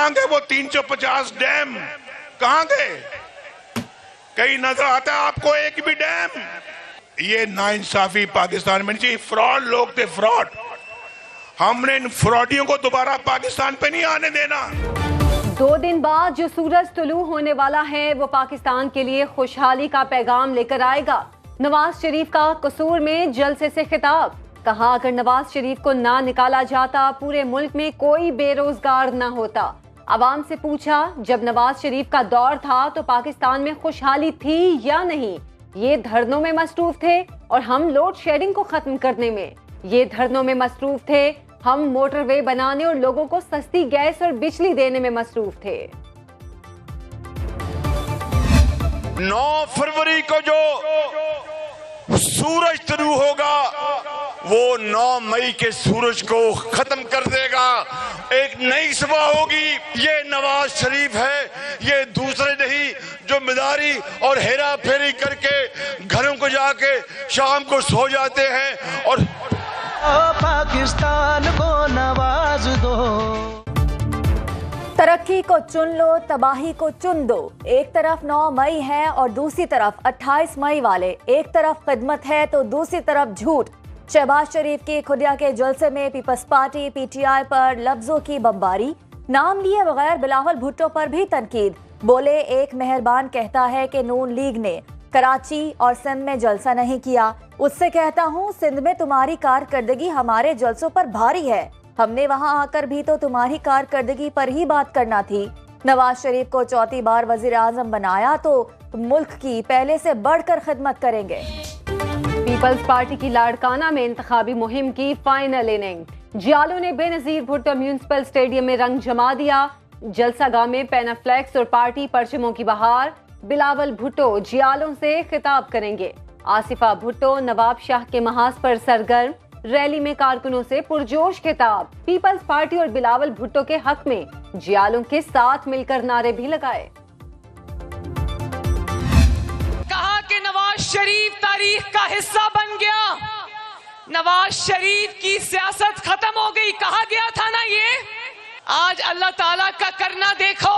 کہاں گئے وہ 350 ڈیم؟ کہاں گئے؟ کہیں نظر آتا ہے آپ کو ایک بھی ڈیم؟ یہ ناانصافی پاکستان میں نہیں چاہیے. فراڈ لوگ تھے، فراڈ. ہم نے ان فراڈیوں کو دوبارہ پاکستان پہ نہیں آنے دینا. 2 دن بعد جو سورج طلوع ہونے والا ہے وہ پاکستان کے لیے خوشحالی کا پیغام لے کر آئے گا. نواز شریف کا قصور میں جلسے سے خطاب. کہا اگر نواز شریف کو نہ نکالا جاتا پورے ملک میں کوئی بے روزگار نہ ہوتا. عوام سے پوچھا جب نواز شریف کا دور تھا تو پاکستان میں خوشحالی تھی یا نہیں؟ یہ دھرنوں میں مصروف تھے اور ہم لوڈ شیڈنگ کو ختم کرنے میں. یہ دھرنوں میں مصروف تھے، ہم موٹر وے بنانے اور لوگوں کو سستی گیس اور بجلی دینے میں مصروف تھے. 9 فروری کو جو سورج طلوع ہوگا وہ 9 مئی کے سورج کو ختم کر دے گا. ایک نئی صبح ہوگی. یہ نواز شریف ہے، یہ دوسرے نہیں جو مداری اور ہیرا پھیری کر کے گھروں کو جا کے شام کو سو جاتے ہیں. اور پاکستان کو نواز دو. ترقی کو چن لو، تباہی کو چن دو. ایک طرف 9 مئی ہے اور دوسری طرف 28 مئی والے. ایک طرف خدمت ہے تو دوسری طرف جھوٹ. شہباز شریف کی کھڈیا کے جلسے میں پیپلز پارٹی پی ٹی آئی پر لفظوں کی بمباری. نام لیے بغیر بلاول بھٹو پر بھی تنقید. بولے ایک مہربان کہتا ہے کہ نون لیگ نے کراچی اور سندھ میں جلسہ نہیں کیا. اس سے کہتا ہوں سندھ میں تمہاری کارکردگی ہمارے جلسوں پر بھاری ہے. ہم نے وہاں آ کر بھی تو تمہاری کارکردگی پر ہی بات کرنا تھی. نواز شریف کو 4تھی بار وزیر اعظم بنایا تو ملک کی پہلے سے بڑھ کر خدمت کریں گے. پیپلز پارٹی کی لاڑکانہ میں انتخابی مہم کی فائنل اننگ. جیالو نے بے نظیر بھٹو میونسپل اسٹیڈیم میں رنگ جما دیا. جلسہ گاہ میں پینا فلیکس اور پارٹی پرچموں کی بہار. بلاول بھٹو جیالوں سے خطاب کریں گے. آصفہ بھٹو نواب شاہ کے محاذ پر سرگرم. ریلی میں کارکنوں سے پرجوش خطاب. پیپلز پارٹی اور بلاول بھٹو کے حق میں جیالوں کے ساتھ مل کر نعرے بھی لگائے. کہا کہ نواز شریف تاریخ کا حصہ بن گیا. نواز شریف کی سیاست ختم ہو گئی. کہا گیا تھا نا یہ. آج اللہ تعالیٰ کا کرنا دیکھو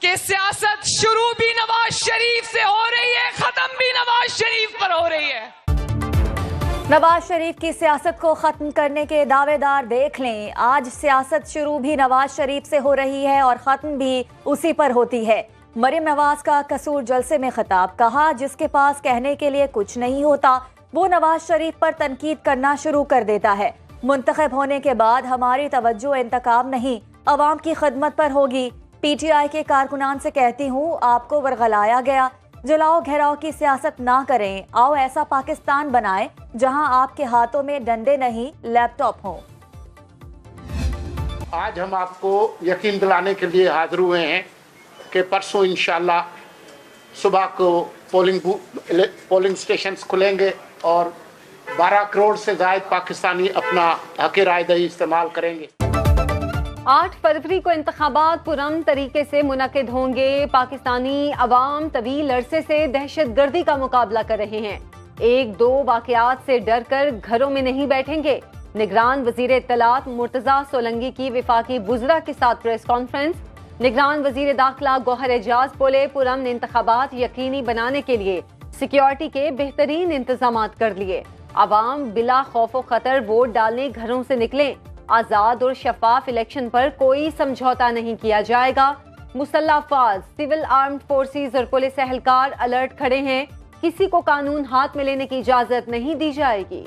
کہ سیاست شروع بھی نواز شریف سے ہو رہی ہے، ختم بھی نواز شریف پر ہو رہی ہے. نواز شریف کی سیاست کو ختم کرنے کے دعوے دار دیکھ لیں. آج سیاست شروع بھی نواز شریف سے ہو رہی ہے اور ختم بھی اسی پر ہوتی ہے. مریم نواز کا قصور جلسے میں خطاب. کہا جس کے پاس کہنے کے لیے کچھ نہیں ہوتا وہ نواز شریف پر تنقید کرنا شروع کر دیتا ہے. منتخب ہونے کے بعد ہماری توجہ انتخاب نہیں عوام کی خدمت پر ہوگی. پی ٹی آئی کے کارکنان سے کہتی ہوں آپ کو ورغلایا گیا. جلاؤ گھیراؤ کی سیاست نہ کریں. آؤ ایسا پاکستان بنائیں جہاں آپ کے ہاتھوں میں ڈنڈے نہیں لیپ ٹاپ ہوں. آج ہم آپ کو یقین دلانے کے لیے حاضر ہوئے ہیں کہ پرسوں انشاءاللہ صبح کو پولنگ سٹیشنز کھلیں گے اور 12 کروڑ سے زائد پاکستانی اپنا حق رائے دہی استعمال کریں گے. 8 فروری کو انتخابات پرامن طریقے سے منعقد ہوں گے. پاکستانی عوام طویل عرصے سے دہشت گردی کا مقابلہ کر رہے ہیں. 1-2 واقعات سے ڈر کر گھروں میں نہیں بیٹھیں گے. نگران وزیر اطلاعات مرتضیٰ سولنگی کی وفاقی وزراء کے ساتھ پریس کانفرنس. نگران وزیر داخلہ گوہر اعجاز بولے پرامن انتخابات یقینی بنانے کے لیے سیکیورٹی کے بہترین انتظامات کر لیے. عوام بلا خوف و خطر ووٹ ڈالنے گھروں سے نکلیں. آزاد اور شفاف الیکشن پر کوئی سمجھوتا نہیں کیا جائے گا. مسلح افواج، سول آرمڈ فورسز اور پولیس اہلکار الرٹ کھڑے ہیں. کسی کو قانون ہاتھ میں لینے کی اجازت نہیں دی جائے گی.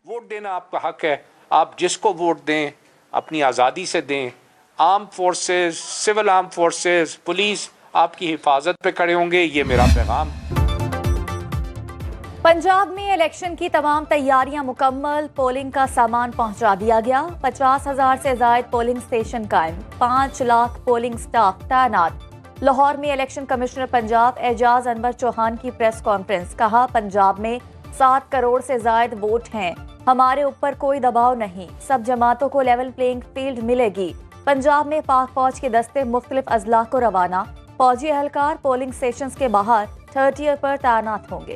ووٹ دینا آپ کا حق ہے. آپ جس کو ووٹ دیں اپنی آزادی سے دیں. Arm forces, civil arm forces, police آپ کی حفاظت پہ کھڑے ہوں گے. یہ میرا پیغام. پنجاب میں الیکشن کی تمام تیاریاں مکمل. پولنگ کا سامان پہنچا دیا گیا. 50,000 سے زائد پولنگ سٹیشن قائم. 5 لاکھ پولنگ سٹاف تعینات. لاہور میں الیکشن کمشنر پنجاب اعجاز انور چوہان کی پریس کانفرنس. کہا پنجاب میں 7 کروڑ سے زائد ووٹ ہیں. ہمارے اوپر کوئی دباؤ نہیں. سب جماعتوں کو لیول پلینگ فیلڈ ملے گی. پنجاب میں پاک فوج کے دستے مختلف اضلاع کو روانہ. فوجی اہلکار پولنگ سٹیشنز کے باہر 30 پر تعینات ہوں گے.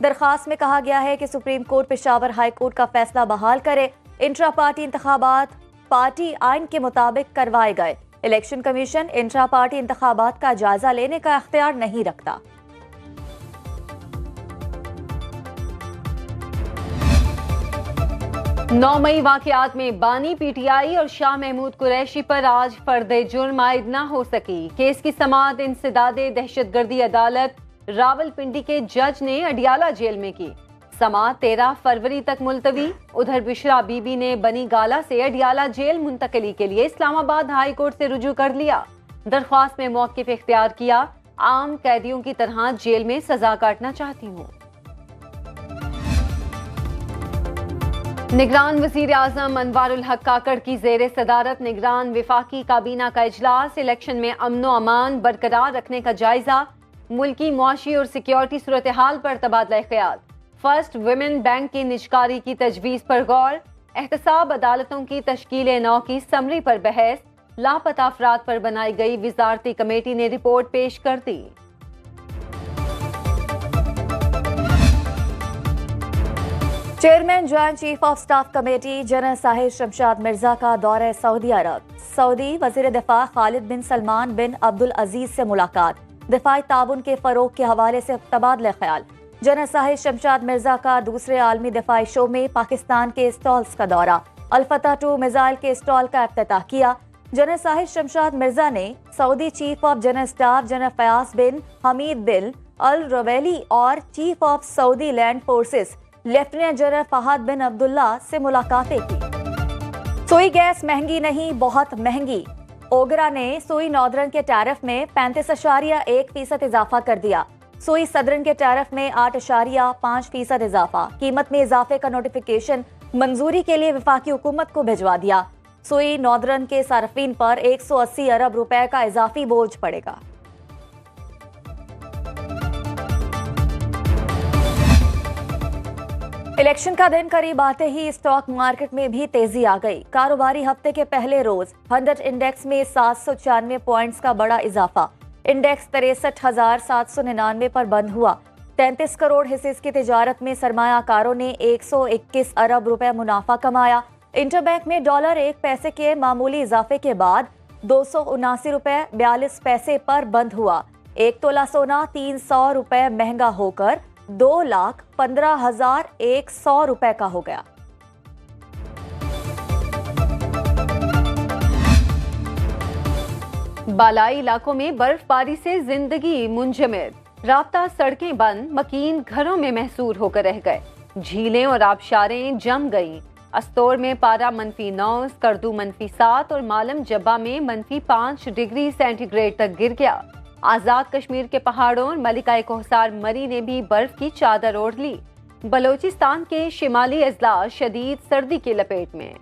درخواست میں کہا گیا ہے کہ supreme court Peshawar high court کا فیصلہ بحال کرے۔ انٹرا پارٹی انتخابات پارٹی آئین کے مطابق کروائے گئے۔ الیکشن کمیشن انٹرا پارٹی انتخابات کا جائزہ لینے کا اختیار نہیں رکھتا۔ 9 مئی واقعات میں بانی پی ٹی آئی اور شاہ محمود قریشی پر آج فرد جرم عائد نہ ہو سکی۔ کیس کی سماعت انسداد دہشت گردی عدالت راول پنڈی کے جج نے اڈیالہ جیل میں کی۔ سماعت 13 فروری تک ملتوی۔ ادھر بشرا بی بی نے بنی گالہ سے اڈیالہ جیل منتقلی کے لیے اسلام آباد ہائی کورٹ سے رجوع کر لیا۔ درخواست میں موقف اختیار کیا۔ عام قیدیوں کی طرح جیل میں سزا کاٹنا چاہتی ہوں۔ نگران وزیر اعظم انوار الحق کاکڑ کی زیر صدارت نگران وفاقی کابینہ کا اجلاس۔ الیکشن میں امن و امان برقرار رکھنے کا جائزہ۔ ملکی معاشی اور سیکیورٹی صورتحال پر تبادلہ خیال۔ فرسٹ ویمن بینک کی نجکاری کی تجویز پر غور۔ احتساب عدالتوں کی تشکیل نو کی سمری پر بحث۔ لاپتہ افراد پر بنائی گئی وزارتی کمیٹی نے رپورٹ پیش کر دی۔ Chairman joint chief of staff committee general Sahir Shamshad Mirza کا دورہ سعودی عرب۔ سعودی وزیر دفاع خالد بن سلمان بن عبدالعزیز سے ملاقات۔ دفاعی تعاون کے فروغ کے حوالے سے تبادلہ خیال۔ جنرل ساحر شمشاد مرزا کا دوسرے عالمی دفاعی شو میں پاکستان کے اسٹالز کا دورہ۔ الفتح 2 میزائل کے اسٹال کا افتتاح کیا۔ جنرل ساحر شمشاد مرزا نے سعودی chief of general staff general Fayyad bin Hamid bin Alruwaili اور چیف آف سعودی land forces lieutenant general Fahd bin Abdullah سے ملاقاتیں کی۔ سوئی گیس مہنگی نہیں، بہت مہنگی۔ اوگرا نے سوئی ناردرن کے ٹیرف میں 35.1% اضافہ کر دیا۔ سوئی صدرن کے ٹیرف میں 8.5% اضافہ۔ قیمت میں اضافے کا نوٹیفیکیشن منظوری کے لیے وفاقی حکومت کو بھجوا دیا۔ سوئی ناردرن کے صارفین پر 180 ارب روپے کا اضافی بوجھ پڑے گا۔ الیکشن کا دن قریب آتے ہی اسٹاک مارکیٹ میں بھی تیزی آ گئی۔ کاروباری ہفتے کے پہلے روز 100 انڈیکس میں 796 پوائنٹس کا بڑا اضافہ۔ انڈیکس 63,799 پر بند ہوا۔ 33 کروڑ حصص کی تجارت میں سرمایہ کاروں نے 121 ارب روپے منافع کمایا۔ انٹر بینک میں ڈالر 1 پیسے کے معمولی اضافے کے بعد 279 روپے 42 پیسے پر بند ہوا۔ ایک تولہ سونا 300 روپے مہنگا ہو کر 2,15,100 روپے کا ہو گیا۔ بالائی علاقوں میں برف باری سے زندگی منجمد۔ رابطہ سڑکیں بند، مکین گھروں میں محصور ہو کر رہ گئے۔ جھیلیں اور آبشاریں جم گئیں۔ استور میں پارہ -9، کردو -7 اور مالم جبہ میں -5 ڈگری سینٹی گریڈ تک گر گیا۔ آزاد کشمیر کے پہاڑوں اور ملکہ کوہسار مری نے بھی برف کی چادر اوڑھ لی۔ بلوچستان کے شمالی اضلاع شدید سردی کی لپیٹ میں۔